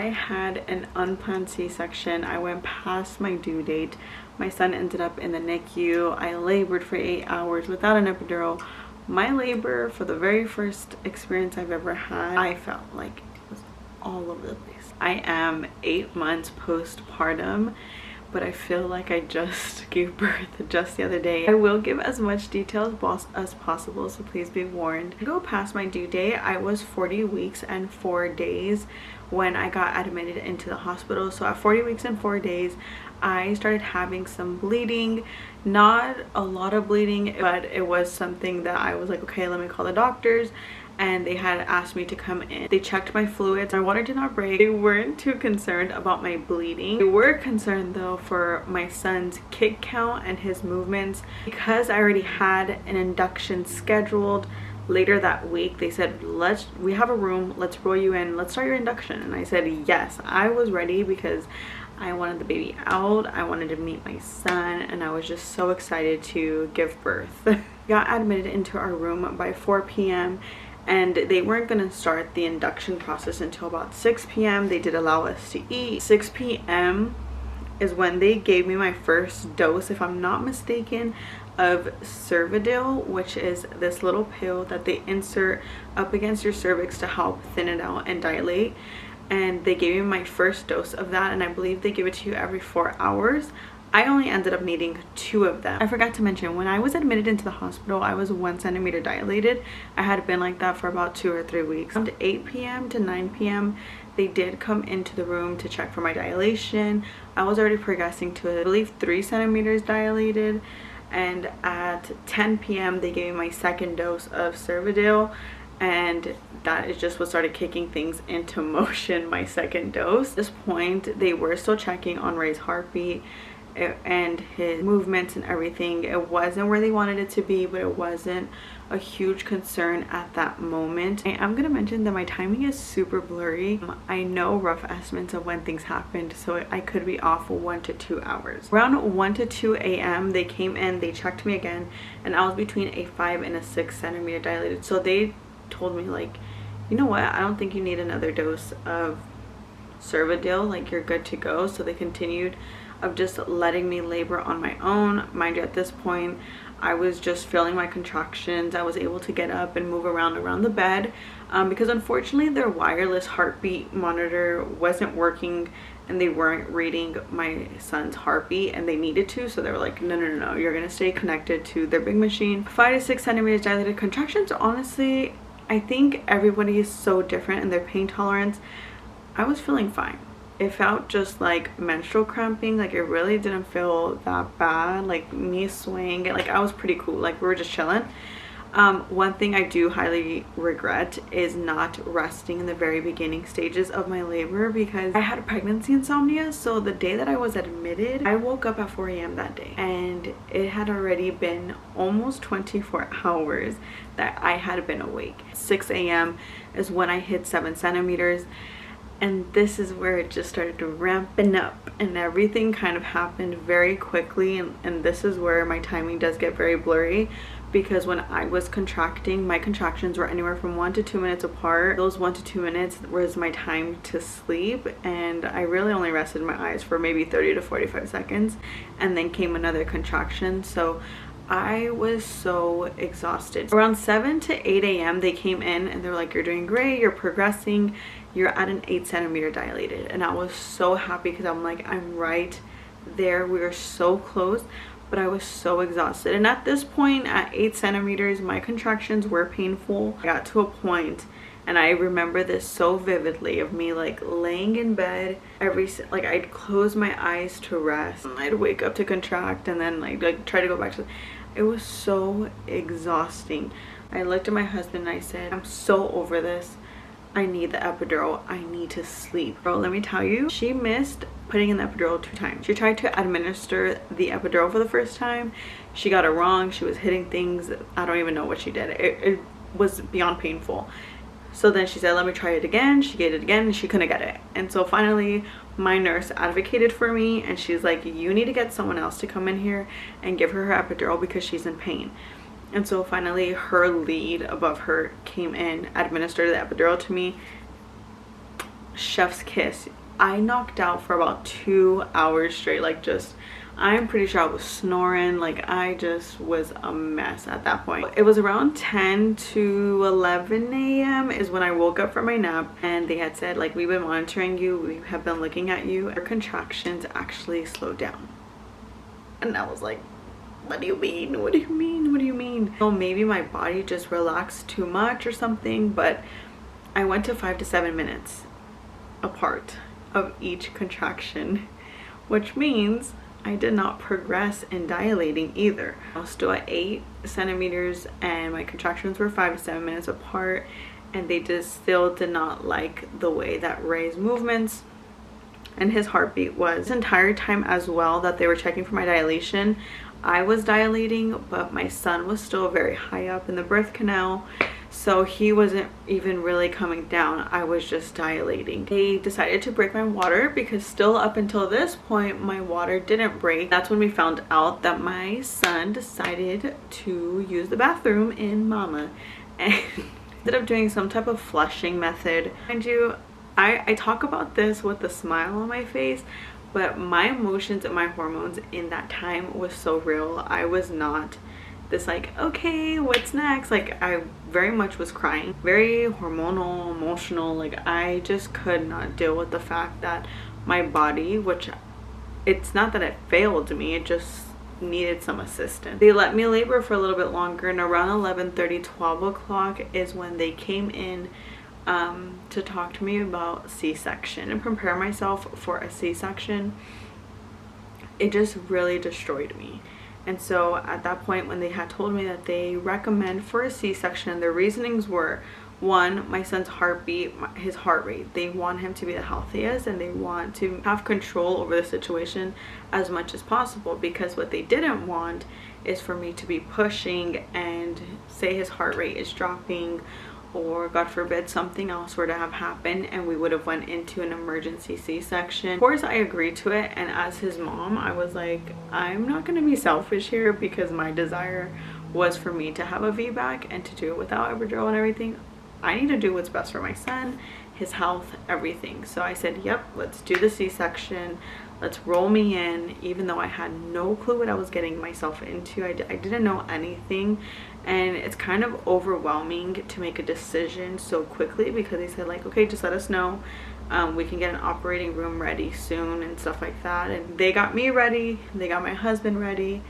I had an unplanned C-section. I went past my due date. My son ended up in the NICU. I labored for 8 hours without an epidural. My labor, for the very first experience I've ever had, I felt like it was all over the place. I am 8 months postpartum, but I feel like I just gave birth just the other day. I will give as much detail as possible, so please be warned. I go past my due date. I was 40 weeks and 4 days when I got admitted into the hospital. So at 40 weeks and 4 days, I started having some bleeding. Not a lot of bleeding, but it was something that I was like, okay, let me call the doctors. And they had asked me to come in. They checked my fluids. My water did not break. They weren't too concerned about my bleeding. They were concerned though for my son's kick count and his movements. Because I already had an induction scheduled later that week, they said, we have a room, let's roll you in, let's start your induction. And I said yes. I was ready because I wanted the baby out. I wanted to meet my son, and I was just so excited to give birth. Got admitted into our room by 4 p.m. and they weren't going to start the induction process until about 6 p.m. They did allow us to eat. 6 p.m. is when they gave me my first dose, if I'm not mistaken, of Cervidil, which is this little pill that they insert up against your cervix to help thin it out and dilate. And they gave me my first dose of that, and I believe they give it to you every 4 hours. I only ended up needing 2 of them. I forgot to mention, when I was admitted into the hospital, I was 1 centimeter dilated. I had been like that for about 2 or 3 weeks. From 8 p.m. to 9 p.m. they did come into the room to check for my dilation. I was already progressing to, I believe, 3 centimeters dilated. And at 10 p.m. they gave me my second dose of Cervidil, and that is just what started kicking things into motion, my second dose. At this point, they were still checking on Ray's heartbeat and his movements and everything. It wasn't where they wanted it to be, but it wasn't a huge concern at that moment. I am going to mention that my timing is super blurry. I know rough estimates of when things happened, so I could be off 1 to 2 hours. Around 1 to 2 a.m. they came in, they checked me again, and I was between a 5 and a 6 centimeter dilated. So they told me, like, you know what, I don't think you need another dose of Cervidil, like you're good to go. So they continued of just letting me labor on my own. Mind you, at this point I was just feeling my contractions. I was able to get up and move around the bed because unfortunately their wireless heartbeat monitor wasn't working, and they weren't reading my son's heartbeat, and they needed to. So they were like, no, you're gonna stay connected to their big machine. 5 to 6 centimeters dilated. Contractions, honestly, I think everybody is so different in their pain tolerance. I was feeling fine. It felt just like menstrual cramping. Like, it really didn't feel that bad. Like, me swaying, like, I was pretty cool. Like, we were just chilling. One thing I do highly regret is not resting in the very beginning stages of my labor, because I had pregnancy insomnia. So the day that I was admitted, I woke up at 4 a.m. that day, and it had already been almost 24 hours that I had been awake. 6 a.m. is when I hit 7 centimeters. And this is where it just started ramping up, and everything kind of happened very quickly. And this is where my timing does get very blurry, because when I was contracting, my contractions were anywhere from 1 to 2 minutes apart. Those 1 to 2 minutes was my time to sleep, and I really only rested my eyes for maybe 30 to 45 seconds, and then came another contraction. So I was so exhausted. Around 7 to 8 a.m. they came in, and they're like, you're doing great, you're progressing, you're at an 8 centimeter dilated. And I was so happy, because I'm like, I'm right there, we were so close. But I was so exhausted, and at this point, at 8 centimeters, my contractions were painful. I got to a point, and I remember this so vividly, of me like laying in bed, like I'd close my eyes to rest, and I'd wake up to contract, and then like try to go back to. It was so exhausting. I looked at my husband and I said, I'm so over this. I need the epidural. I need to sleep. Bro, let me tell you, she missed putting in the epidural 2 times. She tried to administer the epidural for the first time. She got it wrong. She was hitting things. I don't even know what she did. It was beyond painful. So then she said, let me try it again. She did it again, and she couldn't get it. And so finally, my nurse advocated for me, and she's like, you need to get someone else to come in here and give her her epidural, because she's in pain. And so finally, her lead above her came in, administered the epidural to me. chef's kiss. I knocked out for about 2 hours straight, like just, I'm pretty sure I was snoring, like I just was a mess at that point. It was around 10 to 11 a.m. is when I woke up from my nap, and they had said, like, we've been monitoring you, we have been looking at you, your contractions actually slowed down. And I was like, what do you mean? What do you mean? What do you mean? Well, maybe my body just relaxed too much or something, but I went to 5 to 7 minutes apart of each contraction, which means I did not progress in dilating either. I was still at 8 centimeters and my contractions were 5 to 7 minutes apart, and they just still did not like the way that Ray's movements and his heartbeat was. This entire time as well that they were checking for my dilation, I was dilating, but my son was still very high up in the birth canal, so he wasn't even really coming down. I was just dilating. They decided to break my water because still up until this point my water didn't break. That's when we found out that my son decided to use the bathroom in mama and ended up doing some type of flushing method. Mind you, I talk about this with a smile on my face, but my emotions and my hormones in that time was so real. I was not this like, okay, what's next? Like, I very much was crying, very hormonal, emotional. Like, I just could not deal with the fact that my body, which it's not that it failed me, it just needed some assistance. They let me labor for a little bit longer, and around 11:30, 12 o'clock is when they came in to talk to me about C-section and prepare myself for a C-section. It just really destroyed me. And so at that point, when they had told me that they recommend for a C-section, their reasonings were, one, my son's heartbeat, his heart rate. They want him to be the healthiest, and they want to have control over the situation as much as possible, because what they didn't want is for me to be pushing and say his heart rate is dropping, or God forbid something else were to have happened and we would have went into an emergency C-section. Of course I agreed to it, and as his mom I was like, I'm not going to be selfish here, because my desire was for me to have a VBAC and to do it without epidural and everything. I need to do what's best for my son, his health, everything. So I said, yep, let's do the C-section, let's roll me in, even though I had no clue what I was getting myself into. I didn't know anything, and it's kind of overwhelming to make a decision so quickly, because they said, like, okay, just let us know, we can get an operating room ready soon and stuff like that. And they got me ready, they got my husband ready,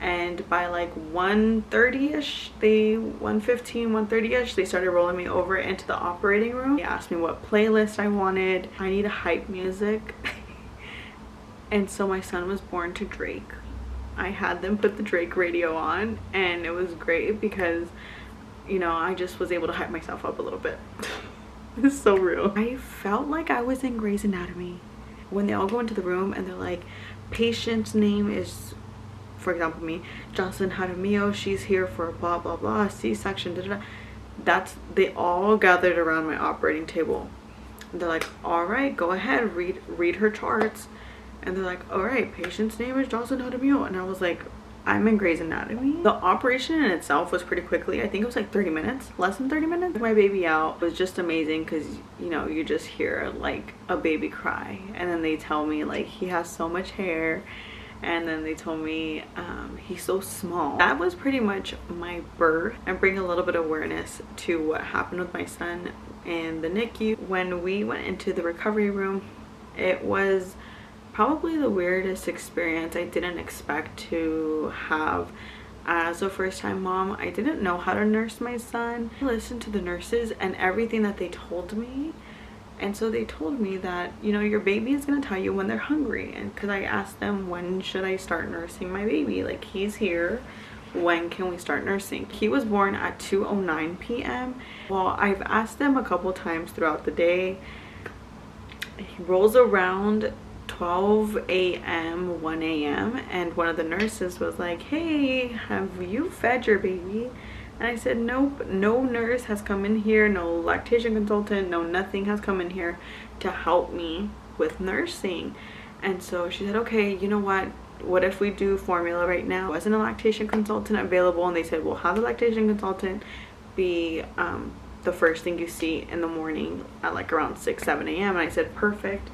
and by like 1:30ish, 1:30ish, they started rolling me over into the operating room. They asked me what playlist I wanted. I need a hype music. And so my son was born to Drake. I had them put the Drake radio on, and it was great because, you know, I just was able to hype myself up a little bit. It's so real. I felt like I was in Grey's Anatomy when they all go into the room and they're like, patient's name is, for example, me, Jocelyn Jaramillo, she's here for blah blah blah, C-section, da, da, da. That's, they all gathered around my operating table. They're like, all right, go ahead, read her charts. And they're like, all right, patient's name is Jocelyn Jaramillo. And I was like, I'm in Grey's Anatomy. The operation in itself was pretty quickly. I think it was like 30 minutes, less than 30 minutes. My baby out was just amazing, because, you know, you just hear like a baby cry, and then they tell me like he has so much hair, and then they told me he's so small. That was pretty much my birth, and bring a little bit of awareness to what happened with my son in the NICU. When we went into the recovery room, it was probably the weirdest experience I didn't expect to have as a first-time mom. I didn't know how to nurse my son. I listened to the nurses and everything that they told me, and so they told me that, you know, your baby is going to tell you when they're hungry. And because I asked them, when should I start nursing my baby? Like, he's here, when can we start nursing? He was born at 2:09 p.m. Well, I've asked them a couple times throughout the day. He rolls around 12 a.m. 1 a.m. and one of the nurses was like, hey, have you fed your baby? And I said, nope, no nurse has come in here, no lactation consultant, no nothing has come in here to help me with nursing. And so she said, okay, you know what if we do formula right now? Wasn't a lactation consultant available? And they said, we'll have the lactation consultant be the first thing you see in the morning at like around 6-7 a.m. And I said perfect.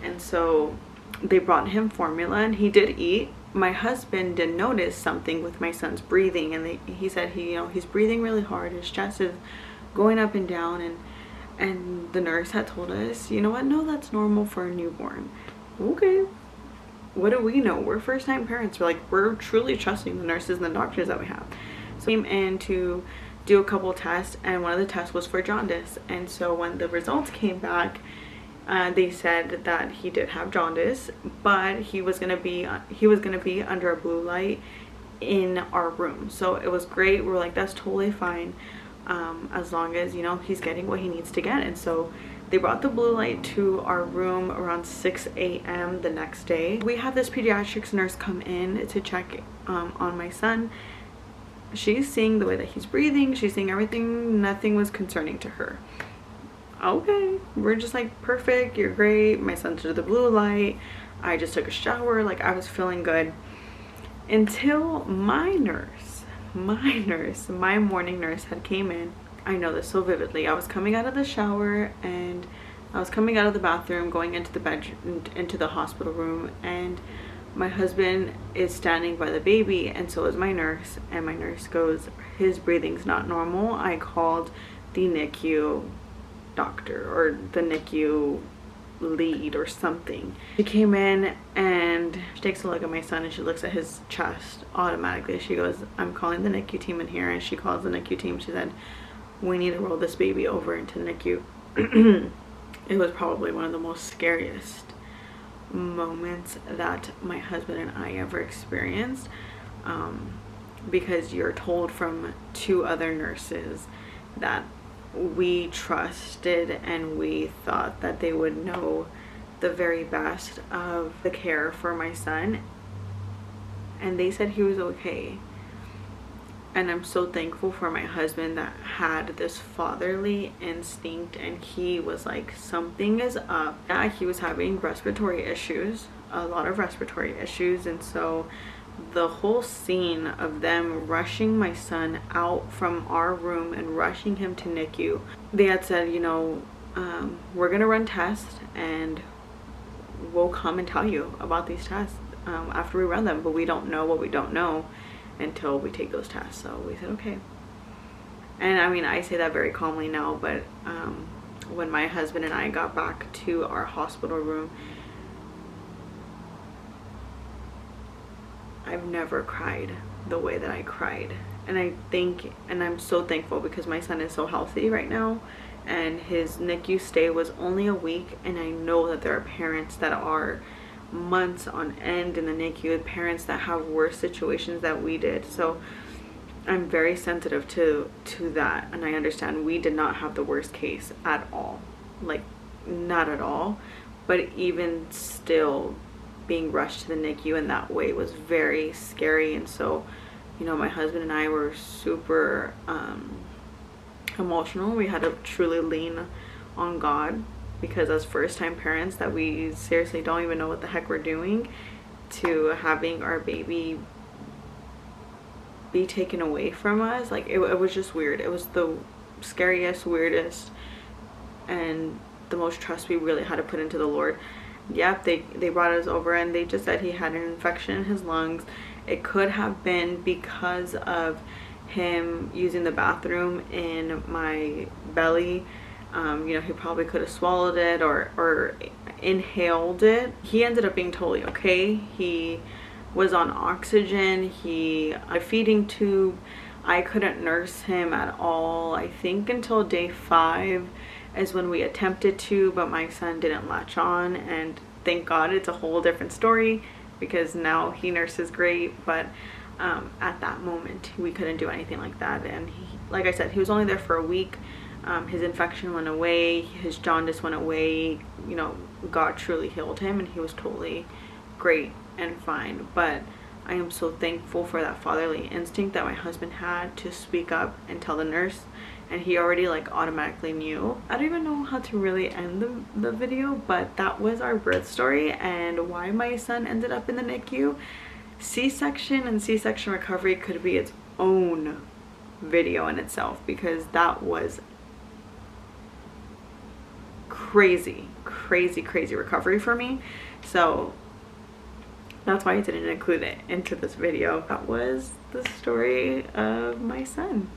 And so they brought him formula and he did eat. My husband did notice something with my son's breathing, and he said he's breathing really hard, his chest is going up and down, and the nurse had told us, you know what, no, that's normal for a newborn. Okay, what do we know? We're first-time parents. We're truly trusting the nurses and the doctors that we have. So I came in to do a couple tests, and one of the tests was for jaundice. And so when the results came back, they said that he did have jaundice, but he was gonna be under a blue light in our room. So it was great. We're like, that's totally fine, as long as he's getting what he needs to get. And so they brought the blue light to our room around 6 a.m. the next day. We had this pediatrics nurse come in to check on my son. She's seeing the way that he's breathing, she's seeing everything, nothing was concerning to her. Okay, we're just like, perfect, you're great. My son's under the blue light. I just took a shower, like I was feeling good, until my morning nurse had came in. I know this so vividly. I was coming out of the shower and I was coming out of the bathroom, going into the bedroom, into the hospital room, and my husband is standing by the baby, and so is my nurse. And my nurse goes, his breathing's not normal. I called the NICU doctor or the NICU lead or something. She came in and she takes a look at my son and she looks at his chest. Automatically she goes, I'm calling the NICU team in here. And she calls the NICU team. She said, we need to roll this baby over into the NICU. It was probably one of the most scariest moments that my husband and I ever experienced, because you're told from 2 other nurses that we trusted and we thought that they would know the very best of the care for my son, and they said he was okay. And I'm so thankful for my husband that had this fatherly instinct, and he was like, something is up. Yeah, he was having respiratory issues, a lot of respiratory issues. And so the whole scene of them rushing my son out from our room and rushing him to NICU, they had said, we're gonna run tests and we'll come and tell you about these tests after we run them, but we don't know what we don't know until we take those tests. So we said okay. And I mean, I say that very calmly now, but when my husband and I got back to our hospital room, I've never cried the way that I cried. And I'm so thankful because my son is so healthy right now, and his NICU stay was only a week. And I know that there are parents that are months on end in the NICU, parents that have worse situations that we did. So I'm very sensitive to that, and I understand we did not have the worst case at all, like not at all. But even still, being rushed to the NICU in that way was very scary. And so my husband and I were super emotional. We had to truly lean on God, because as first-time parents that we seriously don't even know what the heck we're doing, to having our baby be taken away from us, like it was just weird. It was the scariest, weirdest, and the most trust we really had to put into the Lord. Yep, they brought us over and they just said he had an infection in his lungs. It could have been because of him using the bathroom in my belly. He probably could have swallowed it or inhaled it. He ended up being totally okay. He was on oxygen. A feeding tube. I couldn't nurse him at all, I think until day 5 is when we attempted to, but my son didn't latch on, and thank God it's a whole different story because now he nurses great. But at that moment we couldn't do anything like that. And like I said, he was only there for a week. His infection went away, his jaundice went away, God truly healed him, and he was totally great and fine. But I am so thankful for that fatherly instinct that my husband had to speak up and tell the nurse, and he already like automatically knew. I don't even know how to really end the video, but that was our birth story and why my son ended up in the NICU. C-section and C-section recovery could be its own video in itself, because that was crazy recovery for me. So that's why I didn't include it into this video. That was the story of my son.